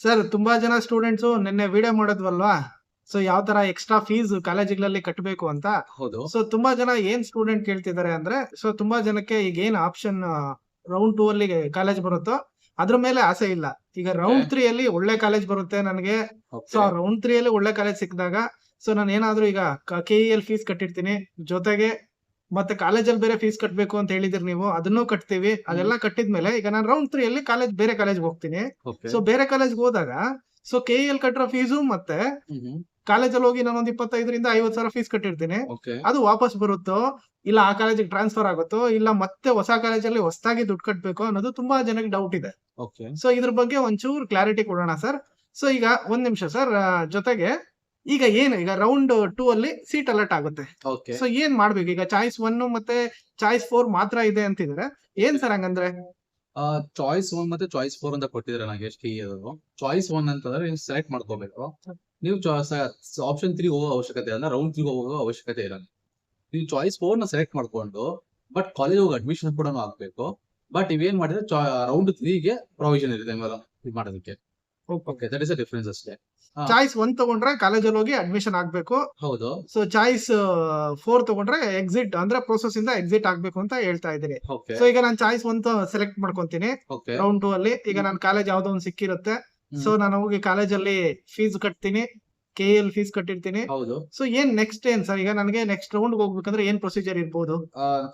Sir ತುಂಬಾ ಜನ students ನಿನ್ನೆ ವಿಡಿಯೋ ಮಾಡಿದ್ವಲ್ವಾ? ಸೊ ಯಾವ ತರ ಎಕ್ಸ್ಟ್ರಾ ಫೀಸ್ ಕಾಲೇಜುಗಳಲ್ಲಿ ಕಟ್ಟಬೇಕು ಅಂತ. ಹೌದು. ಸೊ ತುಂಬಾ ಜನ ಏನ್ ಸ್ಟೂಡೆಂಟ್ ಕೇಳ್ತಿದ್ದಾರೆ ಅಂದ್ರೆ, ಸೊ ತುಂಬಾ ಜನಕ್ಕೆ ಈಗ ಏನ್ ಆಪ್ಷನ್ ರೌಂಡ್ 2 ಅಲ್ಲಿ ಕಾಲೇಜ್ ಬರುತ್ತೋ ಅದ್ರ ಮೇಲೆ ಆಸೆ ಇಲ್ಲ. ಈಗ ರೌಂಡ್ 3 ಅಲ್ಲಿ ಒಳ್ಳೆ ಕಾಲೇಜ್ ಬರುತ್ತೆ ನನಗೆ. So okay. ರೌಂಡ್ 3 ಅಲ್ಲಿ ಒಳ್ಳೆ ಕಾಲೇಜ್ ಸಿಕ್ಕಿದಾಗ ಸೊ ನಾನು ಏನಾದ್ರೂ ಈಗ KEL ಫೀಸ್ ಕಟ್ಟಿರ್ತೀನಿ. ಜೊತೆಗೆ ಮತ್ತೆ ಕಾಲೇಜಲ್ಲಿ ಬೇರೆ ಫೀಸ್ ಕಟ್ಟಬೇಕು ಅಂತ ಹೇಳಿದಿರಿ ನೀವು. ಅದನ್ನೂ ಕಟ್ತೀವಿ. ಅದೆಲ್ಲ ಕಟ್ಟಿದ್ಮೇಲೆ ಈಗ ನಾನು ರೌಂಡ್ 3 ಅಲ್ಲಿ ಬೇರೆ ಕಾಲೇಜ್‌ಗೆ ಹೋಗ್ತೀನಿ. ಓಕೆ. ಸೊ ಬೇರೆ ಕಾಲೇಜ್‌ಗೆ ಹೋದಾಗ ಸೊ KEL ಕಟ್ಟಿರೋ ಫೀಸು ಮತ್ತೆ ಕಾಲೇಜಲ್ಲಿ ಹೋಗಿ ನಾನೊಂದು 25ರಿಂದ 50,000 ಫೀಸ್ ಕಟ್ಟಿರ್ತೀನಿ. ಓಕೆ. ಅದು ವಾಪಸ್ ಬರುತ್ತೋ, ಇಲ್ಲ ಆ ಕಾಲೇಜಿಗೆ ಟ್ರಾನ್ಸ್‌ಫರ್ ಆಗುತ್ತೋ, ಇಲ್ಲ ಮತ್ತೆ ಹೊಸ ಕಾಲೇಜಲ್ಲಿ ಹೊಸದಾಗಿ ದುಡ್ಡು ಕಟ್ಟಬೇಕೋ ಅನ್ನೋದು ತುಂಬಾ ಜನಕ್ಕೆ ಡೌಟ್ ಇದೆ. ಓಕೆ. ಸೊ ಇದ್ರ ಬಗ್ಗೆ ಒಂಚೂರು ಕ್ಲಾರಿಟಿ ಕೊಡೋಣ ಸರ್. ಸೊ ಈಗ ಒಂದ್ ನಿಮಿಷ ಸರ್. ಜೊತೆಗೆ ಈಗ ಏನು ಈಗ ರೌಂಡ್ 2 ಅಲ್ಲಿ ಸೀಟ್ ಅಲಾಟ್ ಆಗುತ್ತೆ. ಓಕೆ. ಸೊ ಏನ್ ಮಾಡ್ಬೇಕು? ಈಗ ಚಾಯ್ಸ್ 1 ಮತ್ತೆ ಚಾಯ್ಸ್ 4 ಮಾತ್ರ ಇದೆ ಅಂತಿದ್ರೆ ಏನ್ ಸರ್ ಹಂಗಂದ್ರೆ? ಚಾಯ್ಸ್ 1 ಮತ್ತೆ ಚಾಯ್ಸ್ 4 ಅಂತ ಕೊಟ್ಟಿದ್ದಾರೆ ನಾಗೇಶ್ KEL. ಚಾಯ್ಸ್ 1 ಅಂತಂದ್ರೆ ನೀವು ಸೆಲೆಕ್ಟ್ ಮಾಡ್ಕೋಬೇಕು. ನೀವು ಆಪ್ಷನ್ 3 ಹೋಗೋ ಅವಶ್ಯಕತೆ ಇಲ್ಲ, ರೌಂಡ್ 3 ಹೋಗೋ ಅವಶ್ಯಕತೆ ಇರಲ್ಲ. ನೀವು ಚಾಯ್ಸ್ 4 ನ ಸೆಲೆಕ್ಟ್ ಮಾಡ್ಕೊಂಡು ಬಟ್ ಕಾಲೇಜ್ ಹೋಗಿ ಅಡ್ಮಿಷನ್ ಕೂಡ ಆಗ್ಬೇಕು. ಬಟ್ ಇವೇನ್ ಮಾಡಿದ್ರೆ ರೌಂಡ್ 3 ಗೆ ಪ್ರೊವಿಷನ್ ಇರುತ್ತೆ ಇದು ಮಾಡೋದಕ್ಕೆ. Okay, that is a difference ಅಷ್ಟೇ. ಚಾಯ್ಸ್ 1 ತಗೊಂಡ್ರೆ ಕಾಲೇಜಲ್ಲಿ ಹೋಗಿ ಅಡ್ಮಿಷನ್ ಆಗ್ಬೇಕು. ಹೌದು. ಸೊ ಚಾಯ್ಸ್ 4 ತಗೊಂಡ್ರೆ ಎಕ್ಸಿಟ್ ಅಂದ್ರೆ ಪ್ರೋಸೆಸ್ ಇಂದ ಎಕ್ಸಿಟ್ ಆಗ್ಬೇಕು ಅಂತ ಹೇಳ್ತಾ ಇದ್ದೀರಿ. ಓಕೆ. ಸೊ ಈಗ ನಾನು ಚಾಯ್ಸ್ 1 ಸೆಲೆಕ್ಟ್ ಮಾಡ್ಕೊಂತೀನಿ ಓಕೆ. ರೌಂಡ್ 2 ಅಲ್ಲಿ. ಈಗ ನಾನು ಕಾಲೇಜ್ ಯಾವ್ದೋ ಒಂದು ಸಿಕ್ಕಿರುತ್ತೆ. ಸೊ ನಾನು ಹೋಗಿ ಕಾಲೇಜಲ್ಲಿ ಫೀಸ್ ಕಟ್ತೀನಿ. KEL ಫೀಸ್ ಕಟ್ಟಿರ್ತೀನಿ. ಹೌದು. ಸೊ ಏನ್ ನೆಕ್ಸ್ಟ್ ಏನ್ ಸರ್? ಈಗ ನನಗೆ ನೆಕ್ಸ್ಟ್ ರೌಂಡ್ ಹೋಗ್ಬೇಕಂದ್ರೆ ಏನ್ ಪ್ರೊಸೀಜರ್ ಇರ್ಬೋದು?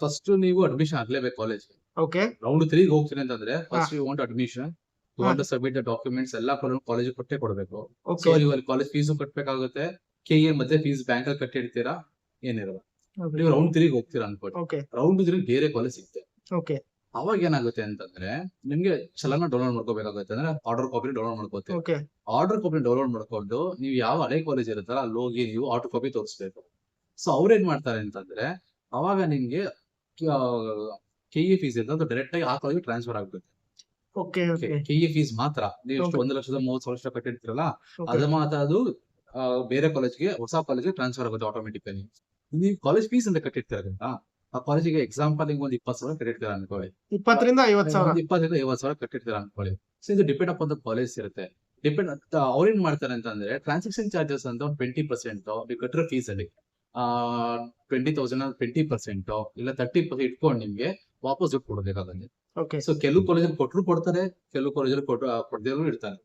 ಫಸ್ಟ್ ನೀವು ಅಡ್ಮಿಷನ್ ಆಗ್ಲೇಬೇಕು ಕಾಲೇಜ್. ಓಕೆ. ರೌಂಡ್ 3 ಗೆ ಹೋಗ್ತೀನಿ ಅಂತಂದ್ರೆ first you want admission, you want to submit the documents ಎಲ್ಲ ಕಾಲೇಜ್ ಕೊಟ್ಟೆ ಕೊಡಬೇಕು. So okay. ನೀವು ಅಲ್ಲಿ ಕಾಲೇಜ್ ಫೀಸು ಕಟ್ಟಬೇಕಾಗುತ್ತೆ. KEL ಮತ್ತೆ ಫೀಸ್ ಬ್ಯಾಂಕ್ ಅಲ್ಲಿ ಕಟ್ಟಿರ್ತೀರಾ, ಏನಿರಲ್ಲ. ನೀವು ರೌಂಡ್ 3 ಗೆ ಹೋಗ್ತೀರಾ ಅನ್ಕೊಳ್ಳಿ. ಓಕೆ. ರೌಂಡ್ 3 ಬೇರೆ ಕಾಲೇಜ್ ಸಿಗುತ್ತೆ. ಓಕೆ. ಅವಾಗ ಏನಾಗುತ್ತೆ ಅಂತಂದ್ರೆ ನಿಮ್ಗೆ ಚಲನ ಡೌನ್ಲೋಡ್ ಮಾಡ್ಕೋಬೇಕಾಗುತ್ತೆ. ಅಂದ್ರೆ ಆರ್ಡರ್ ಕಾಪಿ ಡೌನ್ಲೋಡ್ ಮಾಡ್ಕೋತೀವಿ. ಓಕೆ. ಆರ್ಡರ್ ಕಾಪಿ ಡೌನ್ಲೋಡ್ ಮಾಡ್ಕೊಂಡು ನೀವು ಯಾವ ಹಳೆ ಕಾಲೇಜ್ ಇರುತ್ತಲ್ಲ ಅಲ್ಲಿ ಹೋಗಿ ನೀವು ಆರ್ಡರ್ ಕಾಪಿ ತೋರಿಸ್ಬೇಕು. ಸೊ ಅವ್ರೇನ್ ಮಾಡ್ತಾರೆ ಅಂತಂದ್ರೆ ಅವಾಗ ನಿಮ್ಗೆ KE ಫೀಸ್ ಇರ್ತದೆ, ಅದು ಡೈರೆಕ್ಟ್ ಆಗಿ ಆ ಕಾಲೇಜ್ ಟ್ರಾನ್ಸ್ಫರ್ ಆಗ್ಬೇಕು. ಓಕೆ. ಓಕೆ. KE ಫೀಸ್ ಮಾತ್ರ ನೀವು ಎಷ್ಟು Okay. 1,30,000 ಕಟ್ಟಿರ್ತೀರಲ್ಲ ಓಕೆ. ಅದು ಮಾತ್ರ ಅದು ಬೇರೆ ಕಾಲೇಜ್ಗೆ ಹೊಸ ಕಾಲೇಜ್ಗೆ ಟ್ರಾನ್ಸ್ಫರ್ ಆಗುತ್ತೆ ಆಟೋಮೆಟಿಕಲಿ. ನೀವು ಕಾಲೇಜ್ ಫೀಸ್ ಅಂತ ಕಟ್ಟಿರ್ತೀರಲ್ಲ ಆ ಕಾಲೇಜಿಗೆ ಎಕ್ಸಾಂಪಲ್ ಹಿಂಗ್ ಒಂದು 20,000 ಕಟ್ಟಿರ್ತೀರ ಅನ್ಕೊಳ್ಳಿ. 20ರಿಂದ 50,000. 20ರಿಂದ 50,000 ಕಟ್ಟಿರ್ತೀರ ಅನ್ಕೊಳ್ಳಿ. ಸೊ ಇದು ಡಿಪೆಂಡ್ ಅಪಾನ್ ದ ಕಾಲೇಜ್ ಇರುತ್ತೆ. ಡಿಪೆಂಡ್ ಅವ್ರೇನ್ ಮಾಡ್ತಾರೆ ಅಂತಂದ್ರೆ ಟ್ರಾನ್ಸಾಕ್ಷನ್ ಚಾರ್ಜಸ್ ಅಂತ ಒಂದು 20% ನೀವು ಕಟ್ಟಿರೋ ಫೀಸ್ ಅಲ್ಲಿ 20,000 20% ಇಲ್ಲ 30% ಇಟ್ಕೊಂಡು ನಿಮ್ಗೆ ವಾಪಸ್ ದುಡ್ಡು ಕೊಡಬೇಕಾಗುತ್ತೆ. ಓಕೆ. ಸೊ ಕೆಲವು ಕಾಲೇಜಲ್ಲಿ ಕೊಟ್ಟರು ಕೊಡ್ತಾರೆ, ಕೆಲವು ಕಾಲೇಜಲ್ಲಿ ಕೊಡದಿರೋರು ಇರ್ತಾರೆ.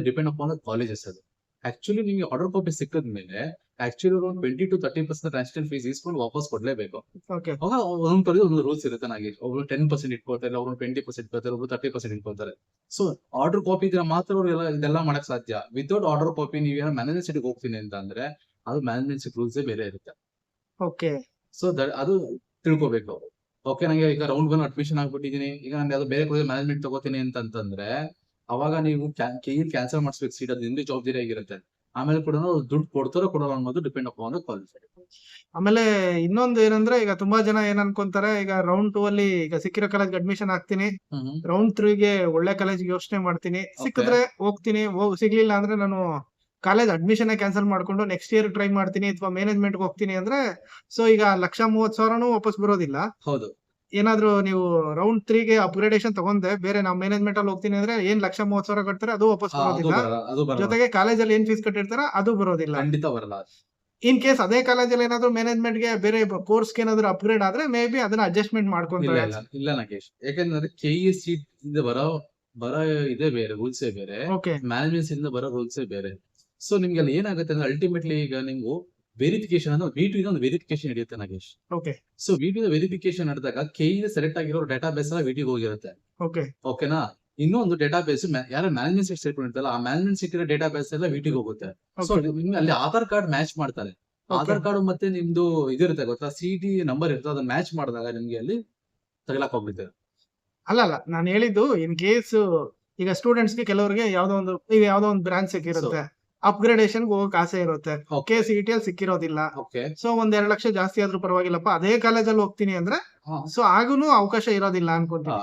ಡಿಪೆಂಡ್ ಅಪಾನ್ ದ ಕಾಲೇಜಸ್ ಅದು. ಆಕ್ಚುಲಿ ನಿಮ್ಗೆ ಆರ್ಡರ್ ಕಾಪಿ ಸಿಕ್ಕಿದ್ಮೇಲೆ ಆಕ್ಚುಲಿ ಒಂದು 20 to 30% ಟ್ರಾನ್ಸಾಕ್ಷನ್ ಫೀಸ್ ಇಸ್ಕೊಂಡು ವಾಪಸ್ ಕೊಡ್ಲೇಬೇಕು. ಓಕೆ. ಅವಾಗ ಒಂದೊಂದು ಕಾಲೇಜ್ ಒಂದು ರೂಲ್ಸ್ ಇರುತ್ತೆ ನಾಗೇಶ್. ಒಬ್ರು 10% ಇಟ್ಕೊಳ್ತಾರೆ, ಒಬ್ರು 20% ಇಟ್ಕೊಳ್ತಾರೆ, ಒಬ್ರು 30% ಇಟ್ಕೊಳ್ತಾರೆ. ಸೊ ಆರ್ಡರ್ ಕಾಪಿ ಇದ್ರೆ ಮಾತ್ರ ಅವ್ರು ಇದೆಲ್ಲ ಮಾಡಕ್ ಸಾಧ್ಯ. ವಿತೌಟ್ ಆರ್ಡರ್ ಕಾಪಿ ನೀವೇನೋ ಮ್ಯಾನೇಜ್ಮೆಂಟ್ ಸೀಟ್ಗೆ ಹೋಗ್ತೀನಿ ಅಂತ ಅಂದ್ರೆ ಅದು ಮ್ಯಾನೇಜ್ಮೆಂಟ್ ಸೀಟ್ ರೂಲ್ಸ್ ಬೇರೆ ಇರುತ್ತೆ. ಓಕೆ. ಸೊ ಅದು ತಿಳ್ಕೊಬೇಕು. ಓಕೆ, ನಂಗೆ ಈಗ ರೌಂಡ್ 1 ಅಡ್ಮಿಷನ್ ಆಗ್ಬಿಟ್ಟಿದೀನಿ, ಈಗ ನಾನು ಯಾವ್ದೋ ಬೇರೆ ಕಾಲೇಜ್ ಮ್ಯಾನೇಜ್ಮೆಂಟ್ ತಗೋತೀನಿ ಅಂತಂದ್ರೆ ಅವಾಗ ನೀವು KEL ಕ್ಯಾನ್ಸಲ್ ಮಾಡಿಸ್ಬೇಕು ಸೀಟ್. ಅದು ನಿಮ್ದು ಜವಾಬ್ದಾರಿ ಆಗಿರುತ್ತೆ. ಆಮೇಲೆ ಕೂಡ ದುಡ್ಡು ಕೊಡ್ತಾರೋ ಕೊಡೋಲ್ಲ ಅನ್ನೋದು ಡಿಪೆಂಡ್ ಅಪಾನ್ ದ ಕಾಲೇಜ್. ಆಮೇಲೆ ಇನ್ನೊಂದು ಏನಂದ್ರೆ ಈಗ ತುಂಬಾ ಜನ ಏನ್ ಅನ್ಕೊಂತಾರೆ, ಈಗ ರೌಂಡ್ 2 ಅಲ್ಲಿ ಈಗ ಸಿಕ್ಕಿರೋ ಕಾಲೇಜ್ ಅಡ್ಮಿಷನ್ ಆಗ್ತೀನಿ. ರೌಂಡ್ 3 ಗೆ ಒಳ್ಳೆ ಕಾಲೇಜ್ಗೆ ಯೋಚನೆ ಮಾಡ್ತೀನಿ. ಸಿಕ್ಕಿದ್ರೆ ಹೋಗ್ತೀನಿ, ಸಿಗ್ಲಿಲ್ಲ ಅಂದ್ರೆ ನಾನು ಕಾಲೇಜ್ ಅಡ್ಮಿಷನ್ ಕ್ಯಾನ್ಸಲ್ ಮಾಡ್ಕೊಂಡು ನೆಕ್ಸ್ಟ್ ಇಯರ್ ಟ್ರೈ ಮಾಡ್ತೀನಿ ಅಥವಾ ಮ್ಯಾನೇಜ್ಮೆಂಟ್ ಹೋಗ್ತೀನಿ ಅಂದ್ರೆ ಸೊ ಈಗ 1,30,000 ವಾಪಸ್ ಬರೋದಿಲ್ಲ. ಹೌದು. ಏನಾದ್ರೂ ನೀವು ರೌಂಡ್ 3 ಗೆ ಅಪ್ಗ್ರೇಡೇಷನ್ ತಗೊಂಡೆ ಬೇರೆ ನಾವು ಮ್ಯಾನೇಜ್ಮೆಂಟ್ ಅಲ್ಲಿ ಹೋಗ್ತೀನಿ ಅಂದ್ರೆ ಏನ್ 1,30,000 ಕಟ್ತಾರೆ ಅದು ವಾಪಸ್ ಬರೋದಿಲ್ಲ. ಅದು ಬರಲ್ಲ, ಜೊತೆಗೆ ಕಾಲೇಜಲ್ಲಿ ಏನ್ ಫೀಸ್ ಕಟ್ಟಿರ್ತಾರ ಅದು ಬರೋದಿಲ್ಲ. ಖಂಡಿತ ಬರಲ್ಲ. ಇನ್ ಕೇಸ್ ಅದೇ ಕಾಲೇಜಲ್ಲಿ ಏನಾದ್ರು ಮ್ಯಾನೇಜ್ಮೆಂಟ್ ಗೆ ಬೇರೆ ಕೋರ್ಸ್ ಏನಾದ್ರು ಅಪ್ಗ್ರೇಡ್ ಆದ್ರೆ ಮೇ ಬಿ ಅದನ್ನ ಅಡ್ಜಸ್ಟ್ಮೆಂಟ್ ಇಲ್ಲ ಮಾಡ್ಕೊಂತಾರೆ. ಇಲ್ಲ ಇಲ್ಲ ನಾಗೇಶ್, ಯಾಕಂದ್ರೆ KE ಸೀಟ್ ಇಂದ ಬರೋ ಇದೇ ಬೇರೆ ರೂಲ್ಸೇ ಬೇರೆ, ಓಕೆ. ಮ್ಯಾನೇಜ್ಮೆಂಟ್ ಸೀಟ್ ಇಂದ ಬರೋ ರೂಲ್ಸೇ ಬೇರೆ. ಸೊ ನಿಮ್ಗೆ ಅಲ್ಲಿ ಏನಾಗುತ್ತೆ ಅಂದ್ರೆ ಅಲ್ಟಿಮೇಟ್ಲಿ ಈಗ ನೀವು ವೆರಿಫಿಕೇಶನ್ ಅಂದ್ರೆ V2 ಒಂದು ವೆರಿಫಿಕೇಶನ್ ನಡೆಯುತ್ತೆ Nagesh. Okay. So V2 verification ನಡೆದಾಗ KE ಸೆಲೆಕ್ಟ್ ಆಗಿರೋ ಡೇಟಾ ಬೇಸ್ ಎಲ್ಲ V2 ಹೋಗಿರುತ್ತೆ. ಓಕೆ. ಓಕೆನಾ? ಇನ್ನೊಂದು ಡೇಟಾ ಬೇಸ್ ಯಾರು ಮ್ಯಾನೇಜ್ಮೆಂಟ್ ಸೀಟ್ ಸೇರ್ಕೊಂಡಿರ್ತಲ್ಲ ಆ ಮ್ಯಾನೇಜ್ಮೆಂಟ್ ಸೀಟ್ ಇರೋ ಡೇಟಾ ಬೇಸ್ ಎಲ್ಲ V2 ಹೋಗುತ್ತೆ. ಸೊ ನಿಮ್ಗೆ ಅಲ್ಲಿ ಆಧಾರ್ ಕಾರ್ಡ್ ಮ್ಯಾಚ್ ಮಾಡ್ತಾರೆ. ಆಧಾರ್ ಕಾರ್ಡ್ ಮತ್ತೆ ನಿಮ್ದು ಇದಿರುತ್ತೆ ಗೊತ್ತಾ, CT ನಂಬರ್ ಇರುತ್ತೆ, ಅದನ್ನ ಮ್ಯಾಚ್ ಮಾಡಿದಾಗ ನಿಮ್ಗೆ ಅಲ್ಲಿ ತಗಲಾಕ್ ಹೋಗ್ಬಿಡುತ್ತೆ. ಅಲ್ಲ ನಾನು ಹೇಳಿದ್ದು ಇನ್ ಕೇಸ್ ಈಗ ಸ್ಟೂಡೆಂಟ್ಸ್ ಗೆ ಕೆಲವರಿಗೆ ಯಾವ್ದೋ ಒಂದು ಬ್ರಾಂಚ್ ಸಿಕ್ಕಿರುತ್ತೆ, ಅಪ್ಗ್ರೇಡೇಷನ್ ಹೋಗಕ್ ಆಸೆ ಇರುತ್ತೆ. ಓಕೆ. CET ಅಲ್ಲಿ ಸಿಕ್ಕಿರೋದಿಲ್ಲ. ಓಕೆ. ಸೊ 1-2 ಲಕ್ಷ ಜಾಸ್ತಿ ಆದ್ರೂ ಪರವಾಗಿಲ್ಲಪ್ಪ ಅದೇ ಕಾಲೇಜಲ್ಲಿ ಹೋಗ್ತೀನಿ ಅಂದ್ರೆ ಸೊ ಆಗೂನು ಅವಕಾಶ ಇರೋದಿಲ್ಲ ಅನ್ಕೊಂತೀನಿ.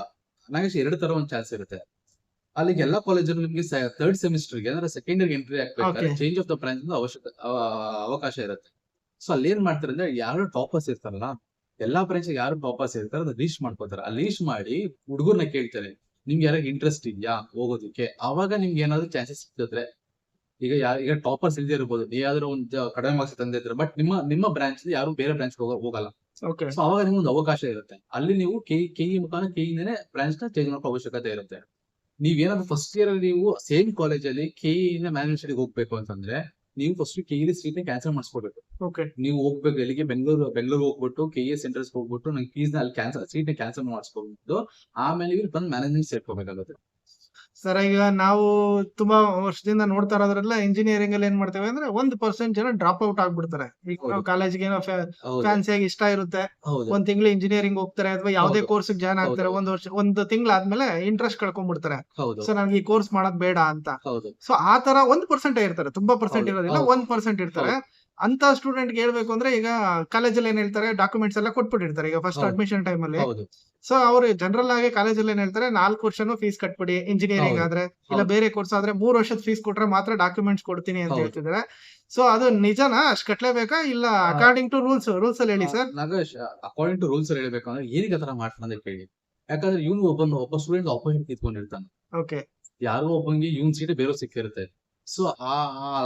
ನಾಗೇಶ್ ಎರಡು ತರ ಒಂದು ಚಾನ್ಸ್ ಇರುತ್ತೆ. ಅಲ್ಲಿಗೆ ಎಲ್ಲಾ ಕಾಲೇಜಲ್ಲಿ ನಿಮ್ಗೆ 3rd ಸೆಮಿಸ್ಟರ್ಗೆ ಅಂದ್ರೆ ಸೆಕೆಂಡ್ ಇಯರ್ ಎಂಟ್ರಿ ಆಗ್ಬೇಕಾದ್ರೆ ಚೇಂಜ್ ಆಫ್ ದ ಬ್ರಾಂಚ್ ಅವಕಾಶ ಇರುತ್ತೆ. ಸೊ ಅಲ್ಲಿ ಏನ್ ಮಾಡ್ತಾರೆ ಅಂದ್ರೆ ಯಾರು ಟಾಪರ್ಸ್ ಇರ್ತಾರಲ್ಲ ಎಲ್ಲಾ ಬ್ರಾಂಚ್ ಯಾರು ಟಾಪರ್ಸ್ ಇರ್ತಾರೆ ಅದನ್ನ ಲೀಸ್ಟ್ ಮಾಡ್ಕೋತಾರೆ. ಆ ಲೀಸ್ಟ್ ಮಾಡಿ ಹುಡುಗರ್ನ ಕೇಳ್ತಾರೆ, ನಿಮ್ಗೆ ಯಾರಿಗೆ ಇಂಟ್ರೆಸ್ಟ್ ಇದೆಯಾ ಹೋಗೋದಕ್ಕೆ, ಅವಾಗ ನಿಮ್ಗೆ ಏನಾದ್ರು ಚಾನ್ಸಸ್ ಸಿಕ್ಕಿದ್ರೆ, ಈಗ ಟಾಪರ್ಸ್ ಇಲ್ದೇ ಇರ್ಬೋದು, ಯಾವ್ದಾದ್ರು ಒಂದು ಕಡಿಮೆ ಮಾರ್ಕ್ಸ್ ತಂದಿದ್ರೆ, ಬಟ್ ನಿಮ್ಮ ಬ್ರಾಂಚ್ ಯಾರು ಬೇರೆ ಬ್ರಾಂಚ್ ಹೋಗಲ್ಲ. ಓಕೆ ಸೊ ಅವಾಗ ನಿಮ್ಗೊಂದು ಅವಕಾಶ ಇರುತ್ತೆ, ಅಲ್ಲಿ ನೀವು ಕೆಇ ಮುಖಾಂತರ ಕೆಇನೇ ಬ್ರಾಂಚ್ ನ ಚೇಂಜ್ ಮಾಡೋ ಅವಶ್ಯಕತೆ ಇರುತ್ತೆ. ನೀವೇನಾದ್ರು ಫಸ್ಟ್ ಇಯರ್ ಅಲ್ಲಿ ನೀವು ಸೇಮ್ ಕಾಲೇಜಲ್ಲಿ ಕೆಇನ ಮ್ಯಾನೇಜ್ಮೆಂಟ್ ಹೋಗ್ಬೇಕು ಅಂತಂದ್ರೆ, ನೀವು first KE seat cancel ಮಾಡಿಸ್ಕೋಬೇಕು. Okay ನೀವು ಹೋಗ್ಬೇಕು ಎಲ್ಲಿಗೆ, ಬೆಂಗಳೂರು ಹೋಗ್ಬಿಟ್ಟು ಕೆಇ ಸೆಂಟರ್ಸ್ ಹೋಗ್ಬಿಟ್ಟು ನಂಗೆ ಫೀಸ್ ನ ಅಲ್ಲಿ ಸೀಟ್ ಕ್ಯಾನ್ಸಲ್ ಮಾಡಿಸ್ಕೊಬಿಟ್ಟು ಆಮೇಲೆ ಇಲ್ಲಿ ಬಂದು ಮ್ಯಾನೇಜ್ಮೆಂಟ್ ಸೇರ್ಕೋಬೇಕಾಗುತ್ತೆ. ಸರ್ ಈಗ ನಾವು ತುಂಬಾ ವರ್ಷದಿಂದ ನೋಡ್ತಾ ಇರೋದ್ರಲ್ಲ, ಇಂಜಿನಿಯರಿಂಗ್ ಅಲ್ಲಿ ಏನ್ ಮಾಡ್ತೇವೆ ಅಂದ್ರೆ 1% ಜನ ಡ್ರಾಪ್ ಔಟ್ ಆಗ್ಬಿಡ್ತಾರೆ. ಈಗ ನಾವು ಹೌದು. ಕಾಲೇಜ್ಗೆ ಏನೋ ಹೌದು ಫ್ಯಾನ್ಸಿಯಾಗಿ ಇಷ್ಟ ಇರುತ್ತೆ, ಹೌದು ಒಂದ್ ತಿಂಗಳು ಇಂಜಿನಿಯರಿಂಗ್ ಹೋಗ್ತಾರೆ ಅಥವಾ ಯಾವ್ದೇ ಹೌದು. ಕೋರ್ಸ್ ಜಾಯ್ನ್ ಆಗ್ತಾರೆ, ಹೌದು. ಒಂದು ತಿಂಗಳಾದ್ಮೇಲೆ ಇಂಟ್ರೆಸ್ಟ್ ಕಳ್ಕೊಂಡ್ಬಿಡ್ತಾರೆ. ಹೌದು ಸೊ ನನ್ಗೆ ಈ ಕೋರ್ಸ್ ಮಾಡಕ್ ಬೇಡ ಅಂತ. ಹೌದು ಸೊ ಆ ತರ 1% ಇರ್ತಾರೆ, ತುಂಬಾ ಪರ್ಸೆಂಟ್ ಹೌದು. ಇರೋದಿಲ್ಲ, ಹೌದು. 1% ಇರ್ತಾರೆ. ಅಂತ ಸ್ಟೂಡೆಂಟ್ ಹೇಳ್ಬೇಕು ಅಂದ್ರೆ, ಈಗ ಕಾಲೇಜಲ್ಲಿ ಏನ್ ಹೇಳ್ತಾರೆ, ಡಾಕ್ಯುಮೆಂಟ್ಸ್ ಎಲ್ಲ ಕೊಟ್ಬಿಟ್ಟಿರ್ತಾರೆ ಈಗ ಫಸ್ಟ್ ಹೌದು. ಅಡ್ಮಿಷನ್ ಟೈಮ್ ಅಲ್ಲಿ. ಹೌದು ಸೊ ಅವ್ರು ಜನರಲ್ ಆಗಿ ಕಾಲೇಜಲ್ಲಿ ಏನ್ ಹೇಳ್ತಾರೆ, 4 ವರ್ಷನೂ ಫೀಸ್ ಕಟ್ಬಿಡಿ ಇಂಜಿನಿಯರಿಂಗ್ ಹೌದು. ಆದ್ರೆ, ಇಲ್ಲ ಹೌದು. ಬೇರೆ ಕೋರ್ಸ್ ಆದ್ರೆ 3 ವರ್ಷದ ಫೀಸ್ ಕೊಟ್ರೆ ಮಾತ್ರ ಡಾಕ್ಯುಮೆಂಟ್ಸ್ ಕೊಡ್ತೀನಿ ಅಂತ ಹೌದು. ಹೇಳ್ತಿದ್ದಾರೆ. ಸೊ ಅದು ನಿಜನಾ, ಅಷ್ಟ್ ಕಟ್ಲೇಬೇಕಾ ಇಲ್ಲ ಅಕಾರ್ಡಿಂಗ್ ಟು ರೂಲ್ಸ್ ಅಲ್ಲಿ ಹೇಳಿ sir. Nagesh, according to rules ಅಲ್ಲಿ ಹೇಳ್ಬೇಕಂದ್ರೆ ಏನಕ್ಕೆ ಆತರ ಮಾಡ್ತಾನೆ ಅಂತ ಕೇಳಿ. ಯಾಕಂದ್ರೆ ಇವ್ನು ಒಬ್ಬ ಸ್ಟೂಡೆಂಟ್ ಆಪೋಸಿಟ್ ನಿಂತ್ಕೊಂಡಿರ್ತಾನೆ, ಓಕೆ ಯಾರೋ ಒಬ್ಬಂಗೆ ಇವ್ನ್ ಸೀಟ್ ಬೇರೆ ಸಿಕ್ಕಿರುತ್ತೆ. ಸೊ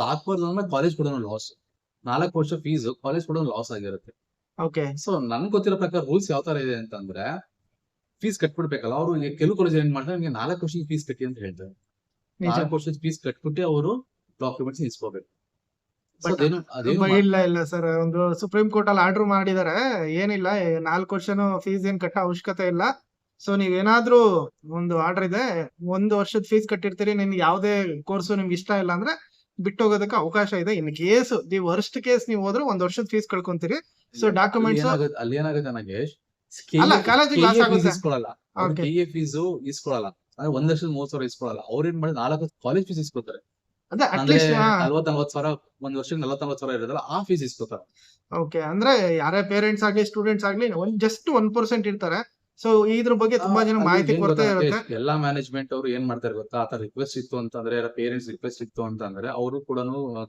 ಹಾಕ್ಬಾರ್ದು ಅಂದ್ರೆ ಕಾಲೇಜ್ ಕೂಡ ಲಾಸ್, 4 ವರ್ಷ ಫೀಸ್ ಕಾಲೇಜ್ ಕೂಡ ಲಾಸ್ ಆಗಿರುತ್ತೆ. ಓಕೆ ಸೊ ನನ್ಗೆ ಗೊತ್ತಿರೋ ಪ್ರಕಾರ ರೂಲ್ಸ್ ಯಾವ ತರ ಇದೆ ಅಂತಂದ್ರೆ, ಫೀಸ್ ಕಟ್ಬಿಡ್ಬೇಕಲ್ಲ ಅವರು. ಈಗ ಕೆಲವು ಕಾಲೇಜ್ ಏನ್ ಮಾಡ್ತಾರೆ, ನಿಮ್ಗೆ 4 ವರ್ಷದ ಫೀಸ್ ಕಟ್ಟಿ ಅಂತ ಹೇಳ್ತಾರೆ. ನಿಜ. 4 ವರ್ಷದ ಫೀಸ್ ಕಟ್ಬಿಟ್ಟು ಅವರು ಡಾಕ್ಯುಮೆಂಟ್ಸ್ ಇಸ್ಕೋಬೇಕು. ಸೊ But ಅದೇನು ಇಲ್ಲ ಸರ್, ಒಂದು ಸುಪ್ರೀಂ ಕೋರ್ಟ್ ಅಲ್ಲಿ ಆರ್ಡರ್ ಮಾಡಿದಾರೆ, ಏನಿಲ್ಲ 4 ವರ್ಷನೂ ಫೀಸ್ ಏನ್ ಕಟ್ಟೋ ಅವಶ್ಯಕತೆ ಇಲ್ಲ. ಸೊ ನೀವೇನಾದ್ರೂ ಒಂದು ಆರ್ಡರ್ ಇದೆ, 1 ವರ್ಷದ ಫೀಸ್ ಕಟ್ಟಿರ್ತೀರಿ, ನಿಮ್ಗೆ ಯಾವ್ದೇ ಕೋರ್ಸ್ ನಿಮ್ಗೆ ಇಷ್ಟ ಇಲ್ಲ ಅಂದ್ರೆ ಬಿಟ್ಟೋಗೋದಕ್ಕೆ ಅವಕಾಶ ಇದೆ. In case the worst case ನೀವು ಹೋದ್ರೆ 1 ವರ್ಷದ ಫೀಸ್ ಕಳ್ಕೊಂತೀರಿ. ಸೊ ಡಾಕ್ಯುಮೆಂಟ್ಸ್ ಅಲ್ಲಿ ಏನಾಗುತ್ತೆ ನಾಗೇಶ್, ಅಲ್ಲ, ಕಾಲೇಜಿಗೆ ಲಾಸ್ ಆಗುತ್ತೆ. ಇಸ್ಕೊಳಲ್ಲ, Okay. ಕೆಇಎ ಫೀಸ್ ಇಸ್ಕೊಳಲ್ಲ, ಅಂದ್ರೆ 1 ಲಕ್ಷದ 30,000 ಇಸ್ಕೊಳಲ್ಲ. ಅವ್ರ ಏನ್ ಮಾಡಿ 4 ಕಾಲೇಜ್ ಫೀಸ್ ಇಸ್ಕೊತಾರೆ. ಅಂದ್ರೆ ಅಂದ್ರೆ ಅಟ್ಲೀಸ್ಟ್ 40,000 ಒಂದ್ ವರ್ಷಕ್ಕೆ 40,000 ಇರೋದಲ್ಲ, ಆ ಫೀಸ್ ಇಸ್ಕೊತಾರೆ. ಓಕೆ, ಅಂದ್ರೆ ಯಾರೇ ಪೇರೆಂಟ್ಸ್ ಆಗ್ಲಿ ಸ್ಟೂಡೆಂಟ್ಸ್ ಆಗ್ಲಿ ಜಸ್ಟ್ 1% ಇರ್ತಾರೆ. ಸೊ ಇದ್ರ ಬಗ್ಗೆ ತುಂಬಾ ಜನ ಅದು ಮಾಹಿತಿ ಏನ್ ಕೊರತೆ ಗೊತ್ತಾ ಇರುತ್ತೆ. ನಾಗೇಶ್, ಎಲ್ಲಾ ಮ್ಯಾನೇಜ್ಮೆಂಟ್ ಅವರು ಏನ್ ಮಾಡ್ತಾರೆ ಗೊತ್ತಾ, ಆತರ ರಿಕ್ವೆಸ್ಟ್ ಇತ್ತು ಅಂತಂದ್ರೆ, ಪೇರೆಂಟ್ಸ್ ರಿಕ್ವೆಸ್ಟ್ ಇತ್ತು ಅಂತಂದ್ರೆ ಅವರು ಕೂಡ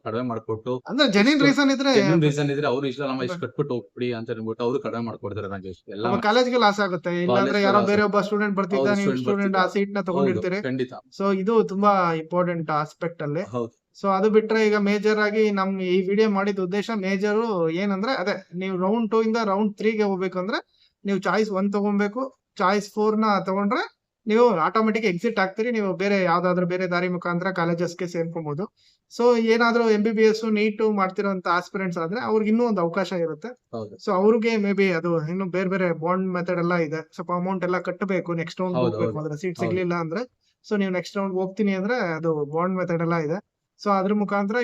ಕಡಿಮೆ ಮಾಡ್ಕೊಟ್ಟು, ಅಂದ್ರೆ ಜೆನ್ಯೂನ್ ರೀಸನ್ ಇದ್ರೆ ರೀಸನ್ ಇದ್ರೆ ಅವ್ರು ಇಷ್ಟ ನಮ್ಮ ಇಷ್ಟು ಕಟ್ಬಿಟ್ಟು ಹೋಗ್ಬಿಡಿ ಅಂತ ಹೇಳ್ಬಿಟ್ಟು ಅವರು ಕಡಿಮೆ ಮಾಡ್ಕೊಡ್ತಾರೆ ನಾಗೇಶ್. ಎಲ್ಲ ಕಾಲೇಜ್ಗೆ ಲಾಸ್ ಆಗುತ್ತೆ. ಇಲ್ಲಾಂದ್ರೆ College ಗೆ ಯಾರೋ loss ಬೇರೆ ಒಬ್ಬ ಸ್ಟೂಡೆಂಟ್ ಬರ್ತಿದ್ದ, ಹೌದು, ನೀವು student ಸ್ಟೂಡೆಂಟ್ ಆ ಬರ್ತಿದ್ದ. ಸೀಟ್ ನ ತಗೊಂಡಿರ್ತೀರಿ. ಖಂಡಿತ ಸೊ ಇದು ತುಂಬಾ ಇಂಪಾರ್ಟೆಂಟ್ ಆಸ್ಪೆಕ್ಟ್ ಅಲ್ಲಿ. ಹೌದು. ಸೊ ಅದು ಬಿಟ್ರೆ ಈಗ ಮೇಜರ್ ಆಗಿ ನಮ್ ಈ ವಿಡಿಯೋ ಮಾಡಿದ ಉದ್ದೇಶ ಮೇಜರ್ ಏನಂದ್ರೆ, ಅದೇ ನೀವು ರೌಂಡ್ 2 ಇಂದ ರೌಂಡ್ 3 ಗೆ ಹೋಗ್ಬೇಕಂದ್ರೆ ನೀವು ಚಾಯ್ಸ್ 1 ತಗೊಬೇಕು. ಚಾಯ್ಸ್ 4 ನ ತಗೊಂಡ್ರೆ ನೀವು ಆಟೋಮೆಟಿಕ್ ಎಕ್ಸಿಟ್ ಆಗ್ತೀರಿ. ನೀವು ಬೇರೆ ಯಾವ್ದಾದ್ರು ಬೇರೆ ದಾರಿ ಮುಖಾಂತರ ಕಾಲೇಜಸ್ಗೆ ಸೇರ್ಕೊಬಹುದು. ಸೊ ಏನಾದ್ರು MBBS ನೀಟ್ ಮಾಡ್ತಿರೋಂತ ಆಸ್ಪಿರೆಂಟ್ಸ್ ಆದ್ರೆ ಅವ್ರಿಗೆ ಇನ್ನೂ ಒಂದು ಅವಕಾಶ ಇರುತ್ತೆ. ಹೌದು ಸೊ ಅವ್ರಿಗೆ ಮೇ ಬಿ ಅದು ಇನ್ನು ಬೇರೆ ಬೇರೆ ಬಾಂಡ್ ಮೆಥಡ್ ಎಲ್ಲ ಇದೆ. ಸ್ವಲ್ಪ ಅಮೌಂಟ್ ಎಲ್ಲ ಕಟ್ಟಬೇಕು ನೆಕ್ಸ್ಟ್ ರೌಂಡ್ ಹೌದು, ಹೋಗ್ಬೇಕು ಹೌದು. ಅಂದ್ರೆ, ಸೀಟ್ ಹೌದು. ಸಿಗ್ಲಿಲ್ಲ ಅಂದ್ರೆ. ಸೊ ನೀವು ನೆಕ್ಸ್ಟ್ ರೌಂಡ್ ಹೋಗ್ತೀನಿ ಅಂದ್ರೆ ಅದು ಬಾಂಡ್ ಮೆಥಡ್ ಎಲ್ಲ ಇದೆ. ಸೊ ಅದ್ರ ಮುಖಾಂತರ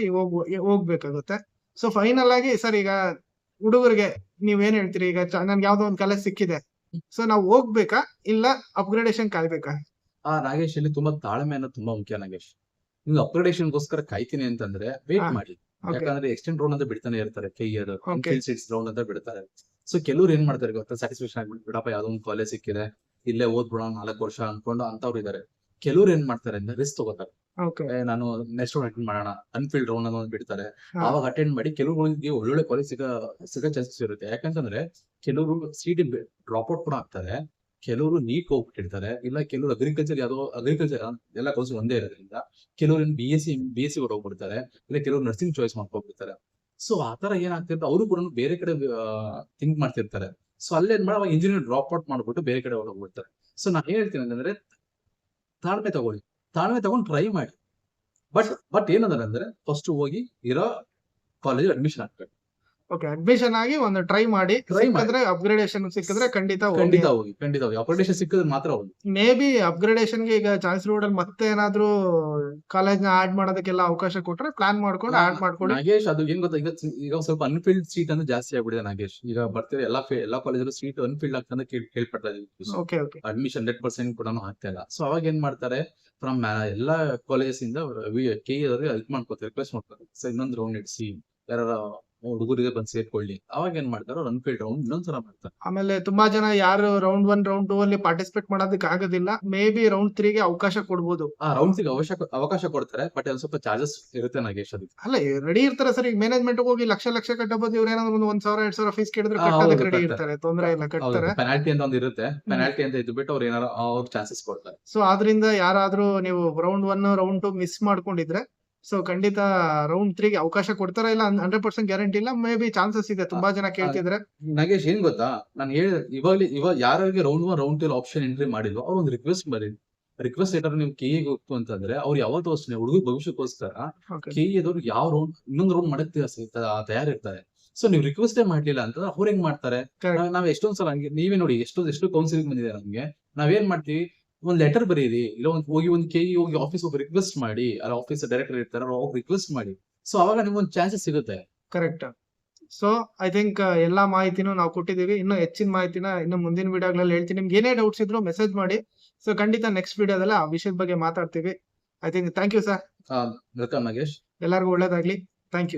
ಹೋಗ್ಬೇಕಾಗುತ್ತೆ. ಸೊ ಫೈನಲ್ ಆಗಿ ಸರ್, ಈಗ ಹುಡುಗರಿಗೆ ನೀವೇನ್ ಹೇಳ್ತೀರಿ? ಈಗ ನನ್ಗೆ ಯಾವ್ದೋ ಒಂದು ಕಾಲೇಜ್ ಸಿಕ್ಕಿದೆ, ಸೊ ನಾವು ಹೋಗ್ಬೇಕಾ ಇಲ್ಲ ಅಪ್ಗ್ರೇಡೇಷನ್ ಕಾಯ್ಬೇಕಾ? ನಾಗೇಶ್, ಇಲ್ಲಿ ತುಂಬಾ ತಾಳ್ಮೆ ಅನ್ನೋದು ತುಂಬಾ ಮುಖ್ಯ ನಾಗೇಶ್. ನೀವು ಅಪ್ಗ್ರೇಡೇಷನ್ ಗೋಸ್ಕರ ಕಾಯ್ತೀನಿ ಅಂತಂದ್ರೆ ವೇಟ್ ಹಾ. ಮಾಡಿ. ಓಕೆ ಯಾಕಂದ್ರೆ ಎಕ್ಸ್ಟೆಂಡ್ ರೌಂಡ್ ಅಂತ ಬಿಡ್ತಾನೆ ಇರ್ತಾರೆ, ಕೆಇಆರ್ Okay. ಸೀಟ್ಸ್ ರೌಂಡ್ ಅಂತ ಬಿಡ್ತಾರೆ. ಸೊ ಕೆಲವ್ರು ಏನ್ ಮಾಡ್ತಾರೆ ಗೊತ್ತಾ, ಸ್ಯಾಟಿಸ್ಫ್ಯಾಕ್ಷನ್ ಆಗ್ಬಿಟ್ಟು ಬಿಡಪ್ಪ ಯಾವ್ದೋ ಒಂದು ಕಾಲೇಜ್ ಸಿಕ್ಕಿದೆ, ಇಲ್ಲೇ ಓದ್ಬಿಡೋಣ 4 ವರ್ಷ ಅನ್ಕೊಂಡು ಅಂತವ್ರು ಇದಾರೆ. ಕೆಲವ್ರು ಏನ್ ಮಾಡ್ತಾರೆ ಅಂದ್ರೆ ರಿಸ್ಕ್ ತಗೋತಾರೆ. ಓಕೆ ನಾನು ನೆಕ್ಸ್ಟ್ ರೌಂಡ್ ಅಟೆಂಡ್ ಮಾಡೋಣ, ಅನ್ಫೀಲ್ಡ್ ರೌಂಡ್ ಅನ್ನೋದು ಬಿಡ್ತಾರೆ. ಹಾ. ಅವಾಗ ಅಟೆಂಡ್ ಮಾಡಿ ಕೆಲವ್ರಿಗೆ ಒಳ್ಳೊಳ್ಳೆ ಕಾಲೇಜ್ ಸಿಗೋ ಚಾನ್ಸಸ್ ಇರುತ್ತೆ. ಯಾಕಂತಂದ್ರೆ ಕೆಲವರು ಸಿಟಿ ಡ್ರಾಪ್ ಔಟ್ ಕೂಡ ಆಗ್ತಾರೆ, ಕೆಲವರು ನೀಟ್ ಹೋಗ್ಬಿಟ್ಟಿರ್ತಾರೆ, ಇಲ್ಲ ಕೆಲವರು ಅಗ್ರಿಕಲ್ಚರ್ ಎಲ್ಲ ಕೋರ್ಸ್ ಒಂದೇ ಇರೋದ್ರಿಂದ ಕೆಲವರು BSc ಹೋಗ್ಬಿಡ್ತಾರೆ, ಇಲ್ಲ ಕೆಲವರು ನರ್ಸಿಂಗ್ ಚಾಯ್ಸ್ ಮಾಡ್ಕೊಬಿಡ್ತಾರೆ. ಸೊ ಆತರ ಏನಾಗ್ತಿರುತ್ತೆ, ಅವರು ಕೂಡ ಬೇರೆ ಕಡೆ ಥಿಂಕ್ ಮಾಡ್ತಿರ್ತಾರೆ. ಸೊ ಅಲ್ಲೇನ್ ಮಾಡಿ ಅವಾಗ ಇಂಜಿನಿಯರ್ ಡ್ರಾಪ್ ಔಟ್ ಮಾಡ್ಬಿಟ್ಟು ಬೇರೆ ಕಡೆ ಹೋಗ್ಬಿಡ್ತಾರೆ. ಸೊ ನಾನು ಹೇಳ್ತೀನಿ ಅಂತಂದ್ರೆ, ತಾಳ್ಮೆ ತಗೊಂಡು ಟ್ರೈ ಮಾಡಿ. ಬಟ್ ಏನಂದ್ರೆ ಫಸ್ಟ್ ಹೋಗಿ ಇರೋ ಕಾಲೇಜ್ ಅಡ್ಮಿಷನ್ ಆಗ್ಬೇಕು. ಓಕೆ, ಅಡ್ಮಿಷನ್ ಆಗಿ ಒಂದು ಟ್ರೈ ಮಾಡಿ. ಸಿಕ್ಕಿದ್ರೆ ಅಪ್ಗ್ರೇಡೇಷನ್ ಸಿಕ್ಕಿದ್ರೆ ಖಂಡಿತ ಹೋಗಿ ಅಪ್ಗ್ರೇಡೇಷನ್ ಸಿಕ್ಕಿದ್ರೆ ಮಾತ್ರ ಹೋಗಿ. ಮೇ ಬಿ ಅಪ್ಗ್ರೇಡೇಷನ್ ಗೆ ಈಗ ಚಾಯ್ಸ್ ರೋಡ್ ಅಲ್ಲಿ ಮತ್ತೆ ಏನಾದ್ರು ಕಾಲೇಜ್ ನ ಆಡ್ ಮಾಡೋದಕ್ಕೆಲ್ಲ ಅವಕಾಶ ಕೊಟ್ರೆ ಪ್ಲಾನ್ ಮಾಡ್ಕೊಂಡು ಆಡ್ ಮಾಡ್ಕೊಳ್ಳಿ. ನಾಗೇಶ್, ಅದು ಏನ್ ಗೊತ್ತಾ, ಈಗ ಸ್ವಲ್ಪ ಅನ್ಫೀಲ್ಡ್ ಸೀಟ್ ಅಂದ್ರೆ ಜಾಸ್ತಿ ಆಗ್ಬಿಡಿದೆ ನಾಗೇಶ್. ಈಗ ಬರ್ತೀರಿ ಎಲ್ಲಾ ಕಾಲೇಜಲ್ಲೂ ಸೀಟ್ ಅನ್ಫೀಲ್ಡ್ ಆಗ್ತಂದ್ರೆ ಕೇಳ್ಪಡ್ತಾ ಇದೀವಿ. ಓಕೆ ಓಕೆ ಅಡ್ಮಿಷನ್ 100% ಕೂಡ ಆಗ್ತಾ ಇಲ್ಲ. ಸೊ ಅವಾಗ ಏನ್ ಮಾಡ್ತಾರೆ, ಫ್ರಮ್ ಎಲ್ಲಾ ಕಾಲೇಜಸ್ ಇಂದ KE ಅವ್ರಿಗೆ ರಿಕ್ವೆಸ್ಟ್ ಮಾಡ್ಕೋತಾರೆ. ಸೊ ಇನ್ನೊಂದು ರೌಂಡ್ ಇಡ್ಸಿ, ಯಾರು ಹುಡುಗರಿಗೆ ಬಂದು ಸೇರ್ಕೊಳ್ಳಿ. ಅವಾಗ ಏನ್ ಮಾಡ್ತಾರೋ ರನ್ ಫೀಲ್ಡ್ ರೌಂಡ್ ಇನ್ನೊಂದ್ಸಲ ಮಾಡ್ತಾರೆ. ಆಮೇಲೆ ತುಂಬಾ ಜನ ಯಾರು ರೌಂಡ್ 1 ರೌಂಡ್ 2 ಅಲ್ಲಿ ಪಾರ್ಟಿಸಿಪೇಟ್ ಮಾಡೋದಕ್ಕೆ ಆಗೋದಿಲ್ಲ, ಮೇ ಬಿ ರೌಂಡ್ 3 ಗೆ ಅವಕಾಶ ಕೊಡ್ಬೋದು. ರೌಂಡ್ಸ್ ಅವಕಾಶ ಕೊಡ್ತಾರೆ, ಬಟ್ ಒಂದ್ ಸ್ವಲ್ಪ ಚಾರ್ಜಸ್ ಇರುತ್ತೆ ನಾಗೇಶ್ ಅದಕ್ಕೆ. ಅಲ್ಲ ರೆಡಿ ಇರ್ತಾರೆ ಸರ್, ಈಗ ಮ್ಯಾನೇಜ್ಮೆಂಟ್ ಹೋಗಿ ಲಕ್ಷ ಕಟ್ಟಬಹುದು, ಇವ್ರು ಏನಾದ್ರು ಒಂದು 1,000 2,000 ಫೀಸ್ ಕೇಳಿದ್ರೆ ಹೌದು, ಕಟ್ಟೋದಕ್ಕೆ ರೆಡಿ ಕಟ್ತಾರೆ. ಇರ್ತಾರೆ, ತೊಂದ್ರೆ ಇಲ್ಲ, ಕಟ್ತಾರೆ. ಪೆನಾಲ್ಟಿ ಅಂತ ಒಂದು ಇರುತ್ತೆ, ಪೆನಾಲ್ಟಿ ಅಂತ ಇದ್ಬಿಟ್ಟು ಅವ್ರು ಏನಾರ ಅವ್ರ ಚಾನ್ಸಸ್ ಕೊಡ್ತಾರೆ. ಸೊ ಆದ್ರಿಂದ ಯಾರಾದ್ರೂ ನೀವು ರೌಂಡ್ 1 ರೌಂಡ್ 2 ಮಿಸ್ ಮಾಡ್ಕೊಂಡಿದ್ರೆ ಸೊ ಖಂಡಿತ ರೌಂಡ್ 3 ಗೆ ಅವಕಾಶ ಕೊಡ್ತಾರ ಇಲ್ಲ 100% ಗ್ಯಾರಂಟಿ ಇಲ್ಲ, ಮೇ ಬಿ ಚಾನ್ಸಸ್ ಇದೆ. ತುಂಬಾ ಜನ ಕೇಳ್ತಿದ್ರೆ ನಾಗೇಶ್ ಏನ್ ಗೊತ್ತಾ, ನಾನು ಹೇಳಿದೆ ಇವಾಗ ಯಾರಿಗೆ ರೌಂಡ್ 1 ರೌಂಡ್ 2 ಆಪ್ಷನ್ ಎಂಟ್ರಿ ಮಾಡಿದ್ವು ಅವ್ರು ಒಂದು ರಿಕ್ವೆಸ್ಟ್ ಬರೀ, ರಿಕ್ವೆಸ್ಟ್ ಲೆಟರ್ ನೀವು ಕೆಇಗೆ ಹೋಗ್ತು ಅಂತಂದ್ರೆ ಅವ್ರು ಯಾವತ್ತೂ ಅಷ್ಟೇ ಹುಡುಗ ಭವಿಷ್ಯಕ್ಕೋಸ್ಕರ ಕೆಇದವ್ರು ಯಾವ ರೌಂಡ್ ಇನ್ನೊಂದು ರೌಂಡ್ ಮಾಡಕ್ ತಯಾರಿರ್ತಾರೆ. ಸೊ ನೀವು ರಿಕ್ವೆಸ್ಟೇ ಮಾಡ್ಲಿಲ್ಲ ಅಂತ ಅವ್ರು ಹೆಂಗ್ ಮಾಡ್ತಾರೆ? ನಾವ್ ಎಷ್ಟೊಂದ್ ಸಲ ಹಂಗೆ ನೀವೇ ನೋಡಿ, ಎಷ್ಟು ಕೌನ್ಸಿಲಿಂಗ್ ಬಂದಿದೆ ನಮ್ಗೆ. ನಾವೇನ್ ಮಾಡ್ತೀವಿ, ಒಂದ್ ಲೆಟರ್ ಬರೀರಿ, ಇಲ್ಲ ಒಂದು ಕೆಇ ಹೋಗಿ ಆಫೀಸ್ ಹೋಗಿ ರಿಕ್ವೆಸ್ಟ್ ಮಾಡಿ, ಅಲ್ಲಿ ಆಫೀಸ್ ಡೈರೆಕ್ಟರ್ ಇರ್ತಾರೆ ಹೋಗಿ ರಿಕ್ವೆಸ್ಟ್ ಮಾಡಿ. ಸೊ ಅವಾಗ ನಿಮ್ಗೊಂದು ಚಾನ್ಸಸ್ ಸಿಗುತ್ತೆ. ಕರೆಕ್ಟ್. ಸೊ ಐ ಥಿಂಕ್ ಎಲ್ಲಾ ಮಾಹಿತಿನೂ ನಾವು ಕೊಟ್ಟಿದೀವಿ. ಇನ್ನು ಹೆಚ್ಚಿನ ಮಾಹಿತಿನ ಇನ್ನು ಮುಂದಿನ ವಿಡಿಯೋಗಳಲ್ಲಿ ಹೇಳ್ತೀನಿ. ನಿಮ್ಗೆ ಏನೇ ಡೌಟ್ಸ್ ಇದ್ರು ಮೆಸೇಜ್ ಮಾಡಿ. ಸೊ ಖಂಡಿತ ನೆಕ್ಸ್ಟ್ ವಿಡಿಯೋದಲ್ಲಿ ಆ ವಿಷಯದ ಬಗ್ಗೆ ಮಾತಾಡ್ತೀವಿ. I think thank you sir. Welcome Nagesh. ಎಲ್ಲರಿಗೂ ಒಳ್ಳೇದಾಗ್ಲಿ. Thank you.